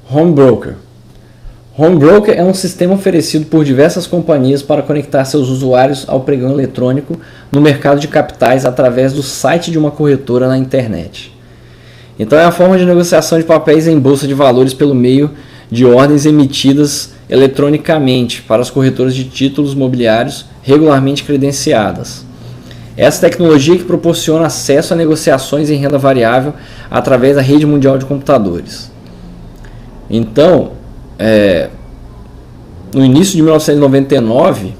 Home Broker. Home Broker é um sistema oferecido por diversas companhias para conectar seus usuários ao pregão eletrônico no mercado de capitais através do site de uma corretora na internet. Então é a forma de negociação de papéis em bolsa de valores pelo meio de ordens emitidas eletronicamente para as corretoras de títulos mobiliários regularmente credenciadas. Essa tecnologia que proporciona acesso a negociações em renda variável através da rede mundial de computadores. Então, no início de 1999,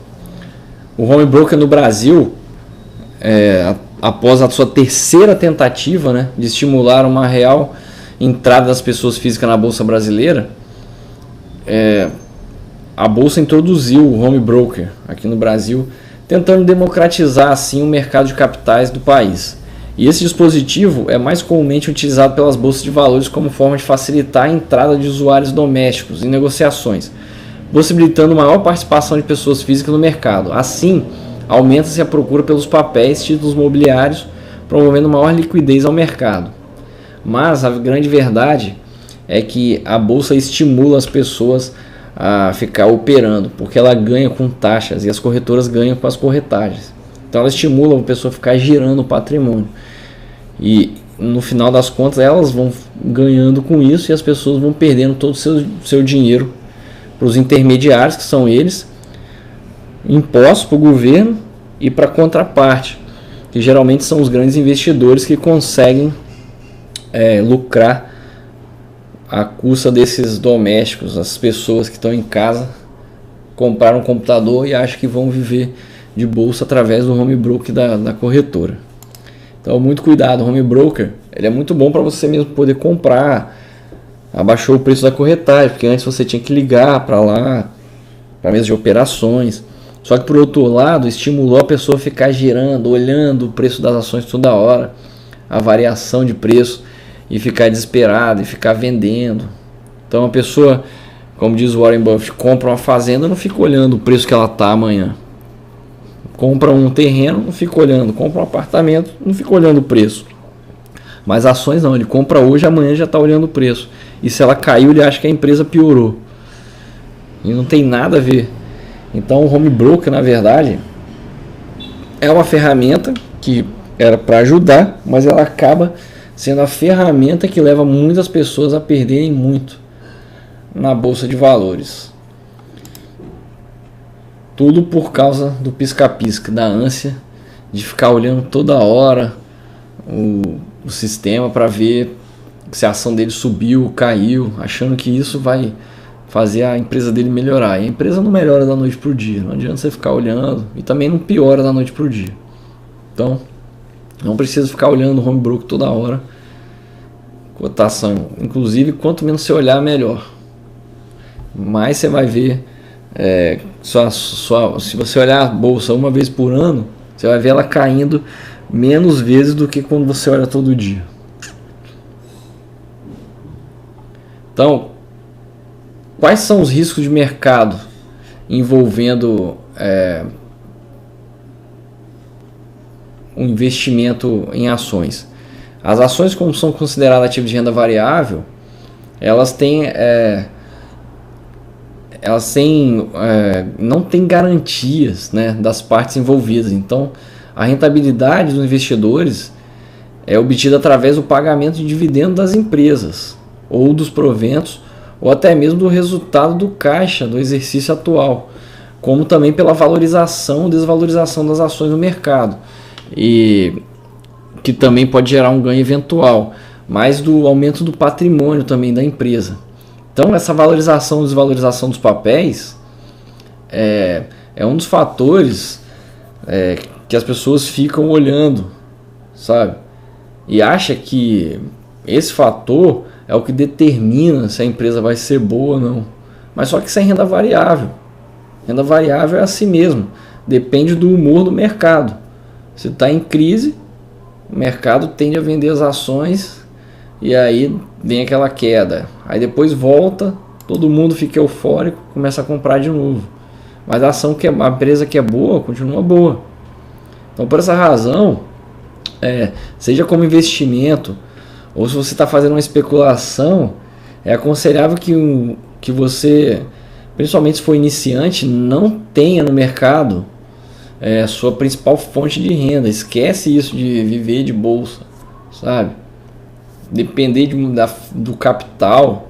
o Home Broker no Brasil, após a sua terceira tentativa, de estimular uma real entrada das pessoas físicas na Bolsa Brasileira, a Bolsa introduziu o Home Broker aqui no Brasil, tentando democratizar assim o mercado de capitais do país. E esse dispositivo é mais comumente utilizado pelas bolsas de valores como forma de facilitar a entrada de usuários domésticos em negociações, possibilitando maior participação de pessoas físicas no mercado. Assim, aumenta-se a procura pelos papéis, títulos mobiliários, promovendo maior liquidez ao mercado. Mas a grande verdade é que a bolsa estimula as pessoas a ficar operando, porque ela ganha com taxas e as corretoras ganham com as corretagens. Então ela estimula a pessoa a ficar girando o patrimônio. E no final das contas elas vão ganhando com isso e as pessoas vão perdendo todo o seu dinheiro para os intermediários, que são eles, impostos para o governo e para a contraparte, que geralmente são os grandes investidores que conseguem lucrar à custa desses domésticos, as pessoas que estão em casa, compraram um computador e acham que vão viver de bolsa através do home broker da corretora. Então muito cuidado, o home broker ele é muito bom para você mesmo poder comprar. Abaixou o preço da corretagem, porque antes você tinha que ligar para lá, para a mesa de operações. Só que por outro lado, estimulou a pessoa a ficar girando, olhando o preço das ações toda hora, a variação de preço, e ficar desesperado e ficar vendendo. Então a pessoa, como diz o Warren Buffett, compra uma fazenda, não fica olhando o preço que ela está amanhã. Compra um terreno, não fica olhando. Compra um apartamento, não fica olhando o preço. Mas ações não, ele compra hoje, amanhã já está olhando o preço. E se ela caiu, ele acha que a empresa piorou. E não tem nada a ver. Então o home broker, na verdade, é uma ferramenta que era para ajudar, mas ela acaba sendo a ferramenta que leva muitas pessoas a perderem muito na bolsa de valores. Tudo por causa do pisca-pisca, da ânsia de ficar olhando toda hora o sistema para ver se a ação dele subiu, caiu, achando que isso vai fazer a empresa dele melhorar. E a empresa não melhora da noite para o dia, não adianta você ficar olhando, e também não piora da noite para o dia. Então, não precisa ficar olhando o home broker toda hora, cotação. Inclusive, quanto menos você olhar, melhor. Mais você vai ver, se você olhar a bolsa uma vez por ano, você vai ver ela caindo menos vezes do que quando você olha todo dia. Então, quais são os riscos de mercado envolvendo um investimento em ações? As ações, como são consideradas ativos de renda variável, elas não têm garantias, das partes envolvidas. Então, a rentabilidade dos investidores é obtida através do pagamento de dividendos das empresas, ou dos proventos, ou até mesmo do resultado do caixa do exercício atual, como também pela valorização ou desvalorização das ações no mercado, e que também pode gerar um ganho eventual, mas do aumento do patrimônio também da empresa. Então essa valorização ou desvalorização dos papéis é um dos fatores que as pessoas ficam olhando, sabe? E acha que esse fator é o que determina se a empresa vai ser boa ou não. Mas só que isso é renda variável. Renda variável é assim mesmo, depende do humor do mercado. Se está em crise, o mercado tende a vender as ações e aí vem aquela queda. Aí depois volta, todo mundo fica eufórico, começa a comprar de novo. Mas a empresa que é boa, continua boa. Então por essa razão, seja como investimento, ou se você está fazendo uma especulação, É aconselhável que você, principalmente se for iniciante, não tenha no mercado sua principal fonte de renda. Esquece isso de viver de bolsa, sabe? Depender do capital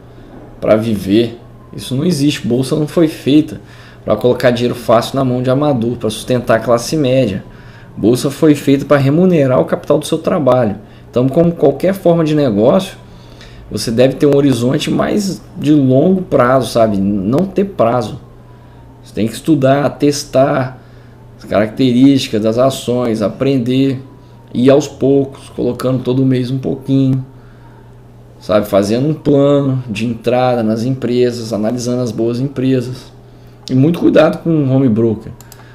para viver. Isso não existe. Bolsa não foi feita para colocar dinheiro fácil na mão de amador, para sustentar a classe média. Bolsa foi feita para remunerar o capital do seu trabalho. Então, como qualquer forma de negócio, você deve ter um horizonte mais de longo prazo, sabe? Não ter prazo. Você tem que estudar, testar as características das ações, aprender, ir aos poucos, colocando todo mês um pouquinho, sabe? Fazendo um plano de entrada nas empresas, analisando as boas empresas. E muito cuidado com o home broker,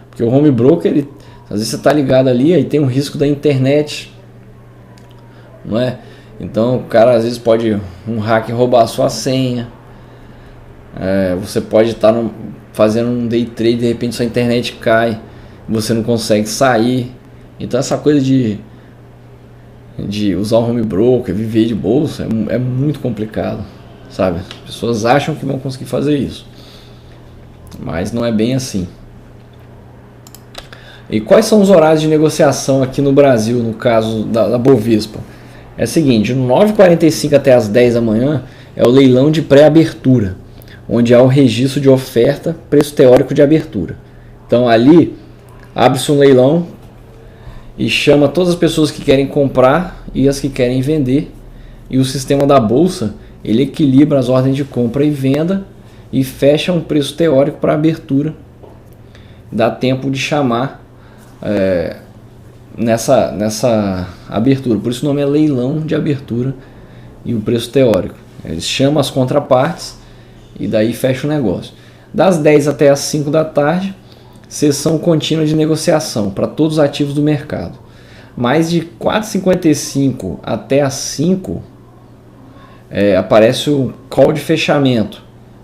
porque o home broker, às vezes você está ligado ali, aí tem um risco da internet, não é? Então o cara às vezes pode, um hacker roubar a sua senha, você pode estar fazendo um day trade, de repente sua internet cai, você não consegue sair. Então essa coisa de usar o home broker, viver de bolsa, é muito complicado, sabe? As pessoas acham que vão conseguir fazer isso, mas não é bem assim. E quais são os horários de negociação aqui no Brasil, no caso da Bovespa? É o seguinte, de 9h45 até as 10 da manhã é o leilão de pré-abertura, onde há o registro de oferta, preço teórico de abertura. Então ali abre-se um leilão e chama todas as pessoas que querem comprar e as que querem vender. E o sistema da bolsa, ele equilibra as ordens de compra e venda e fecha um preço teórico para abertura. Dá tempo de chamar nessa abertura. Por isso o nome é leilão de abertura e o preço teórico. Eles chamam as contrapartes e daí fecha o negócio. Das 10 até as 5 da tarde, sessão contínua de negociação para todos os ativos do mercado. Mais de 4h55 até as 5 aparece o call de fechamento,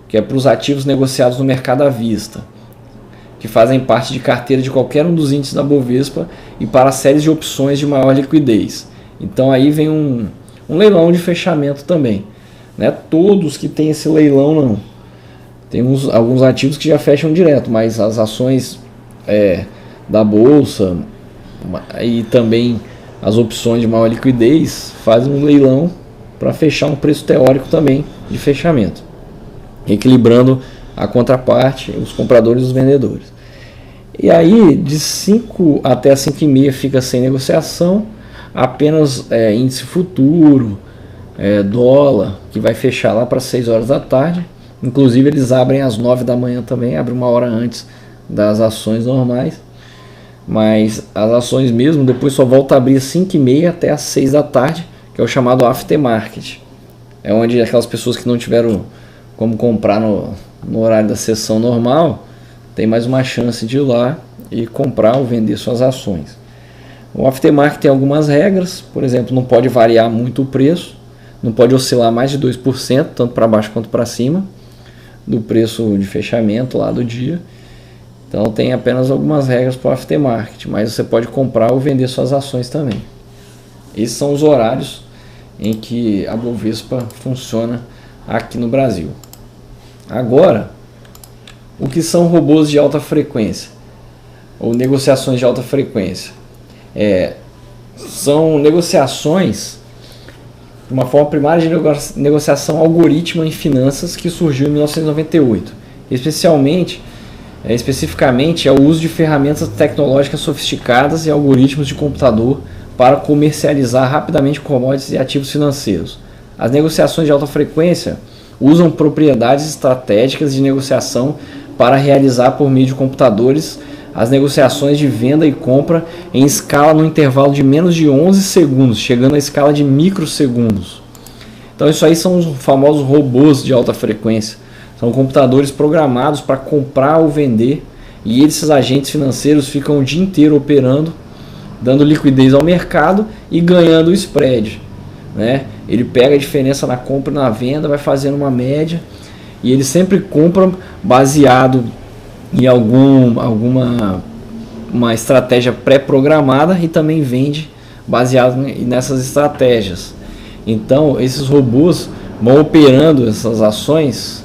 que é para os ativos negociados no mercado à vista, que fazem parte de carteira de qualquer um dos índices da Bovespa e para séries de opções de maior liquidez. Então aí vem um leilão de fechamento também. Não é todos que tem esse leilão não. Tem alguns ativos que já fecham direto, mas as ações da bolsa e também as opções de maior liquidez fazem um leilão para fechar um preço teórico também de fechamento, equilibrando a contraparte, os compradores e os vendedores. E aí de 5 até as 5h30 fica sem negociação, apenas índice futuro, dólar, que vai fechar lá para 6 horas da tarde. Inclusive eles abrem às 9 da manhã também, abrem uma hora antes das ações normais. Mas as ações mesmo depois só volta a abrir às 5h30 até às 6 da tarde, que é o chamado aftermarket. É onde aquelas pessoas que não tiveram como comprar no horário da sessão normal, tem mais uma chance de ir lá e comprar ou vender suas ações. O aftermarket tem algumas regras, por exemplo, não pode variar muito o preço, não pode oscilar mais de 2%, tanto para baixo quanto para cima, do preço de fechamento lá do dia. Então tem apenas algumas regras para o aftermarket, mas você pode comprar ou vender suas ações também. Esses são os horários em que a Bovespa funciona aqui no Brasil. Agora, o que são robôs de alta frequência ou negociações de alta frequência? São negociações, uma forma primária de negociação algorítmica em finanças que surgiu em 1998. Especificamente é o uso de ferramentas tecnológicas sofisticadas e algoritmos de computador para comercializar rapidamente commodities e ativos financeiros. As negociações de alta frequência usam propriedades estratégicas de negociação para realizar por meio de computadores as negociações de venda e compra em escala no intervalo de menos de 11 segundos, chegando à escala de microsegundos. Então isso aí são os famosos robôs de alta frequência. São computadores programados para comprar ou vender, e esses agentes financeiros ficam o dia inteiro operando, dando liquidez ao mercado e ganhando o spread, né? Ele pega a diferença na compra e na venda, vai fazendo uma média, e ele sempre compra baseado em alguma estratégia pré-programada e também vende baseado nessas estratégias. Então esses robôs vão operando essas ações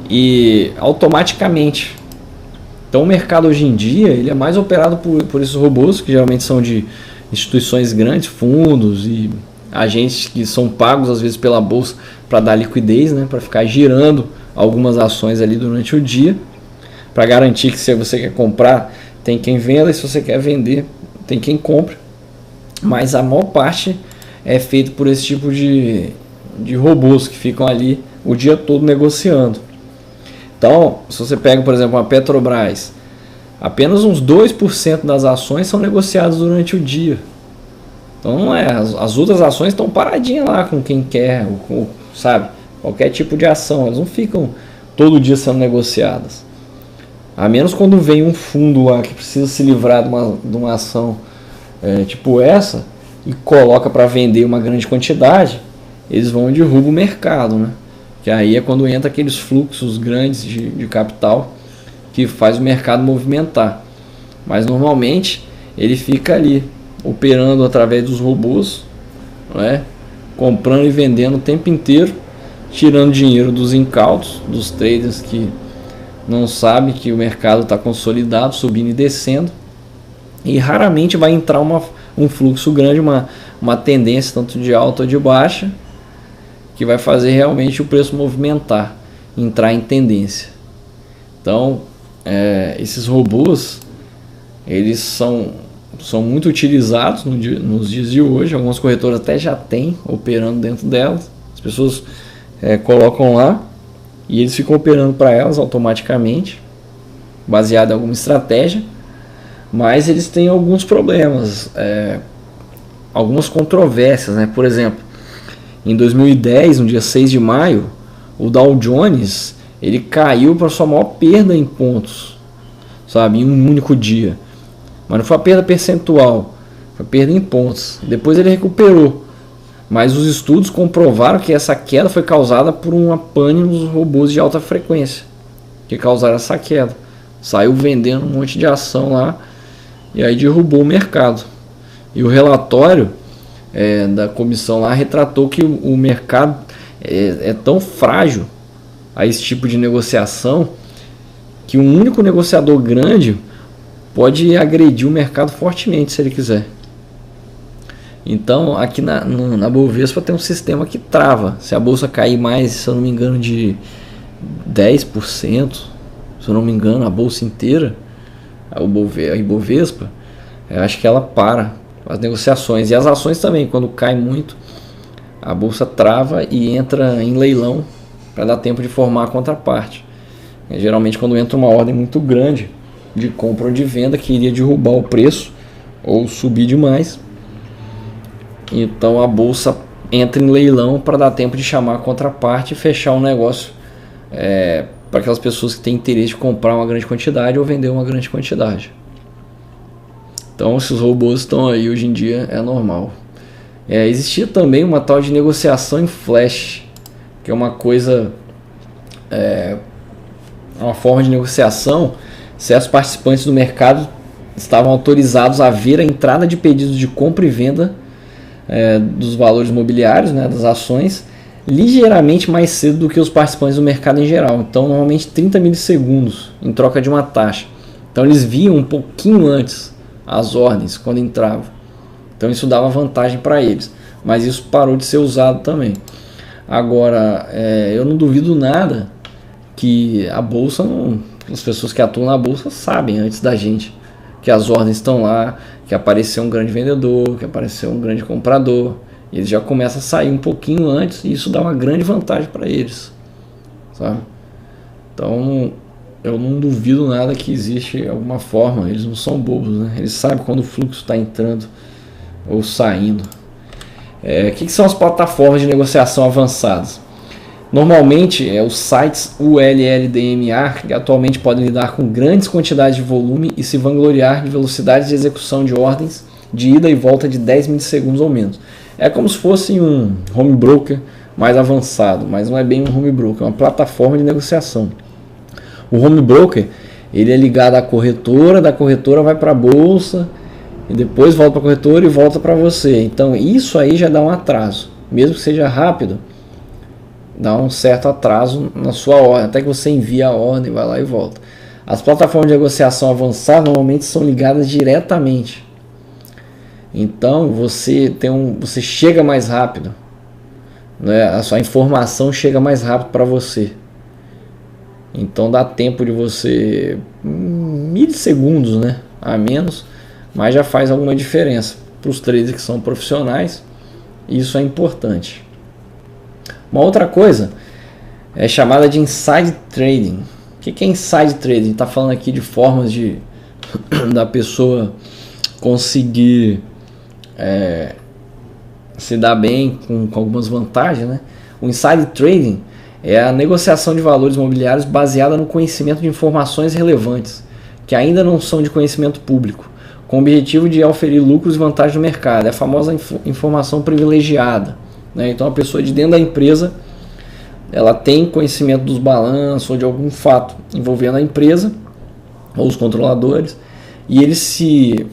e automaticamente. Então o mercado hoje em dia ele é mais operado por esses robôs, que geralmente são de instituições grandes, fundos e agentes que são pagos às vezes pela bolsa para dar liquidez, né, para ficar girando algumas ações ali durante o dia, para garantir que se você quer comprar, tem quem venda, e se você quer vender, tem quem compra. Mas a maior parte é feito por esse tipo de robôs que ficam ali o dia todo negociando. Então, se você pega, por exemplo, uma Petrobras, apenas uns 2% das ações são negociadas durante o dia. Então, não é, as outras ações estão paradinhas lá com quem quer, sabe? Qualquer tipo de ação, elas não ficam todo dia sendo negociadas. A menos quando vem um fundo lá que precisa se livrar de uma ação tipo essa e coloca para vender uma grande quantidade, eles vão e derrubam o mercado, né? Que aí é quando entra aqueles fluxos grandes de capital que faz o mercado movimentar. Mas normalmente ele fica ali operando através dos robôs, né? Comprando e vendendo o tempo inteiro, tirando dinheiro dos incautos, dos traders que não sabem que o mercado está consolidado, subindo e descendo, e raramente vai entrar um fluxo grande, uma tendência tanto de alta ou de baixa, que vai fazer realmente o preço movimentar, entrar em tendência. Então, esses robôs, eles são muito utilizados nos dias de hoje. Algumas corretoras até já têm operando dentro delas. As pessoas colocam lá e eles ficam operando para elas automaticamente, baseado em alguma estratégia. Mas eles têm alguns problemas, algumas controvérsias, né? Por exemplo, em 2010, no dia 6 de maio, o Dow Jones ele caiu para sua maior perda em pontos, sabe, em um único dia. Mas não foi a perda percentual, foi a perda em pontos. Depois ele recuperou, mas os estudos comprovaram que essa queda foi causada por uma pane nos robôs de alta frequência que causaram essa queda. Saiu vendendo um monte de ação lá e aí derrubou o mercado. E o relatório da comissão lá retratou que o mercado é tão frágil a esse tipo de negociação que um único negociador grande pode agredir o mercado fortemente se ele quiser. Então aqui na Bovespa tem um sistema que trava. Se a bolsa cair mais, se eu não me engano, de 10%, se eu não me engano, a bolsa inteira, a Ibovespa, acho que ela para as negociações. E as ações também, quando cai muito, a bolsa trava e entra em leilão para dar tempo de formar a contraparte. Geralmente quando entra uma ordem muito grande de compra ou de venda que iria derrubar o preço ou subir demais, então a bolsa entra em leilão para dar tempo de chamar a contraparte e fechar um negócio para aquelas pessoas que têm interesse de comprar uma grande quantidade ou vender uma grande quantidade. Então esses robôs estão aí hoje em dia, é normal. Existia também uma tal de negociação em flash, que é uma coisa, uma forma de negociação. Certos participantes do mercado estavam autorizados a ver a entrada de pedidos de compra e venda dos valores mobiliários, né, das ações, ligeiramente mais cedo do que os participantes do mercado em geral. Então normalmente 30 milissegundos em troca de uma taxa. Então eles viam um pouquinho antes as ordens quando entravam. Então isso dava vantagem para eles. Mas isso parou de ser usado também. Agora, eu não duvido nada que a bolsa as pessoas que atuam na bolsa sabem antes da gente que as ordens estão lá, que apareceu um grande vendedor, que apareceu um grande comprador. Eles já começam a sair um pouquinho antes e isso dá uma grande vantagem para eles, sabe? Então eu não duvido nada que existe alguma forma. Eles não são bobos, né? Eles sabem quando o fluxo está entrando ou saindo. O que são as plataformas de negociação avançadas? Normalmente os sites ULLDMA, que atualmente podem lidar com grandes quantidades de volume e se vangloriar de velocidades de execução de ordens de ida e volta de 10 milissegundos ou menos. É como se fosse um home broker mais avançado, mas não é bem um home broker, é uma plataforma de negociação. O home broker ele é ligado à corretora, da corretora vai para a bolsa, e depois volta para a corretora e volta para você. Então isso aí já dá um atraso. Mesmo que seja rápido, dá um certo atraso na sua ordem, até que você envia a ordem, vai lá e volta. As plataformas de negociação avançadas normalmente são ligadas diretamente. Então você chega mais rápido, né? A sua informação chega mais rápido para você. Então dá tempo de você, milissegundos, né, a menos, mas já faz alguma diferença para os traders que são profissionais. Isso é importante. Uma outra coisa é chamada de inside trading. O que é inside trading? Está falando aqui de formas da pessoa conseguir se dar bem com algumas vantagens, né? O inside trading é a negociação de valores imobiliários baseada no conhecimento de informações relevantes que ainda não são de conhecimento público, com o objetivo de oferir lucros e vantagens no mercado. É a famosa informação privilegiada, né? Então a pessoa de dentro da empresa, ela tem conhecimento dos balanços ou de algum fato envolvendo a empresa ou os controladores, e eles se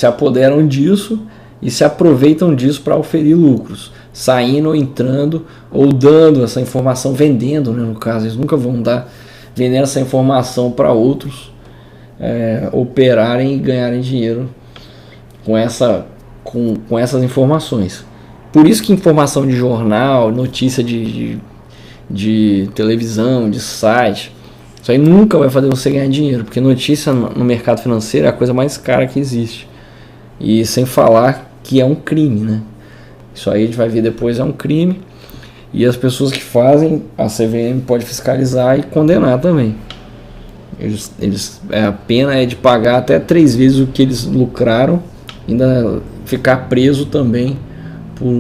apoderam disso e se aproveitam disso para oferir lucros, saindo, entrando ou dando essa informação, vendendo, né, no caso. Eles nunca vão vendendo essa informação para outros operarem e ganharem dinheiro com essas informações. Por isso que informação de jornal, notícia de televisão, de site, isso aí nunca vai fazer você ganhar dinheiro, porque notícia no mercado financeiro é a coisa mais cara que existe. E sem falar que é um crime, né? Isso aí a gente vai ver depois, é um crime. E as pessoas que fazem, a CVM pode fiscalizar e condenar também. A pena é de pagar até 3 vezes o que eles lucraram, ainda ficar preso também por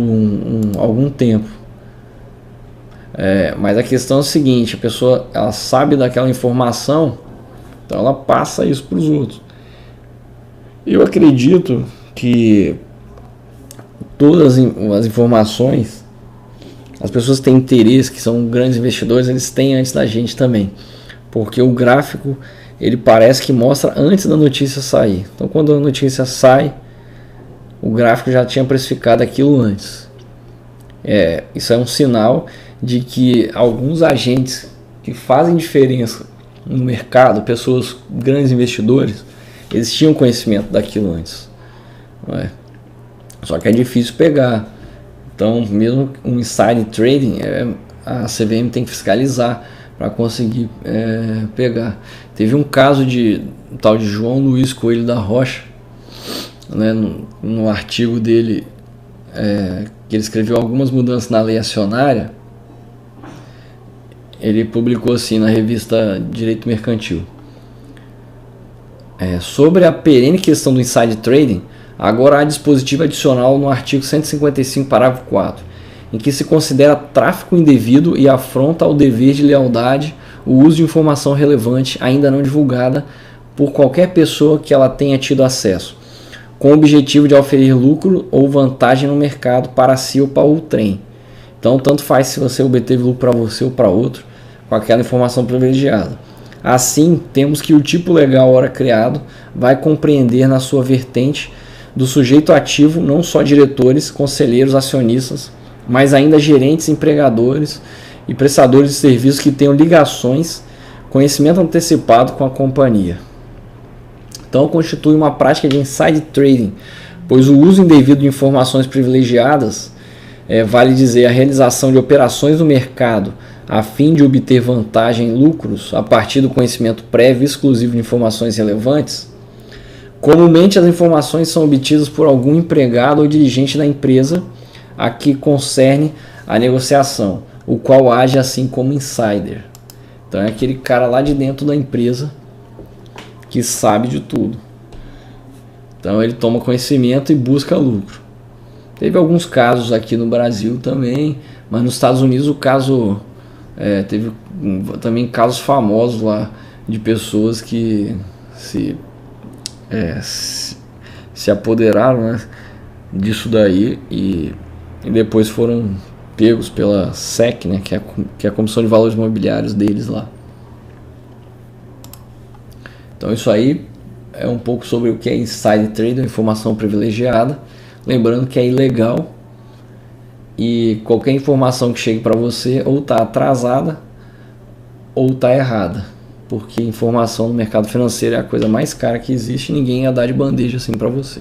algum tempo. Mas a questão é o seguinte: a pessoa, ela sabe daquela informação, então ela passa isso para os outros. Eu acredito que todas as informações, as pessoas que têm interesse, que são grandes investidores, eles têm antes da gente também, porque o gráfico, ele parece que mostra antes da notícia sair. Então quando a notícia sai, o gráfico já tinha precificado aquilo antes. Isso é um sinal de que alguns agentes que fazem diferença no mercado, pessoas, grandes investidores, eles tinham conhecimento daquilo antes, não é? Só que é difícil pegar. Então mesmo um inside trading, a CVM tem que fiscalizar para conseguir pegar. Teve um caso de um tal de João Luiz Coelho da Rocha, né, no artigo dele, que ele escreveu algumas mudanças na lei acionária. Ele publicou assim na revista Direito Mercantil: sobre a perene questão do inside trading, agora há dispositivo adicional no artigo 155, parágrafo 4, em que se considera tráfico indevido e afronta ao dever de lealdade o uso de informação relevante ainda não divulgada por qualquer pessoa que ela tenha tido acesso, com o objetivo de oferir lucro ou vantagem no mercado para si ou para o trem. Então tanto faz se você obteve lucro para você ou para outro com aquela informação privilegiada. Assim, temos que o tipo legal ora criado vai compreender na sua vertente do sujeito ativo não só diretores, conselheiros, acionistas, mas ainda gerentes, empregadores e prestadores de serviços que tenham ligações, conhecimento antecipado com a companhia. Então constitui uma prática de inside trading, pois o uso indevido de informações privilegiadas, vale dizer a realização de operações no mercado a fim de obter vantagem e lucros a partir do conhecimento prévio exclusivo de informações relevantes. Comumente as informações são obtidas por algum empregado ou dirigente da empresa a que concerne a negociação, o qual age assim como insider. Então é aquele cara lá de dentro da empresa que sabe de tudo. Então ele toma conhecimento e busca lucro. Teve alguns casos aqui no Brasil também, mas nos Estados Unidos o caso... teve também casos famosos lá de pessoas que se apoderaram, né, disso daí e depois foram pegos pela SEC, né, que é a Comissão de Valores Imobiliários deles lá. Então isso aí é um pouco sobre o que é inside trading, informação privilegiada. Lembrando que é ilegal e qualquer informação que chegue para você ou está atrasada ou está errada, porque informação no mercado financeiro é a coisa mais cara que existe e ninguém ia dar de bandeja assim para você.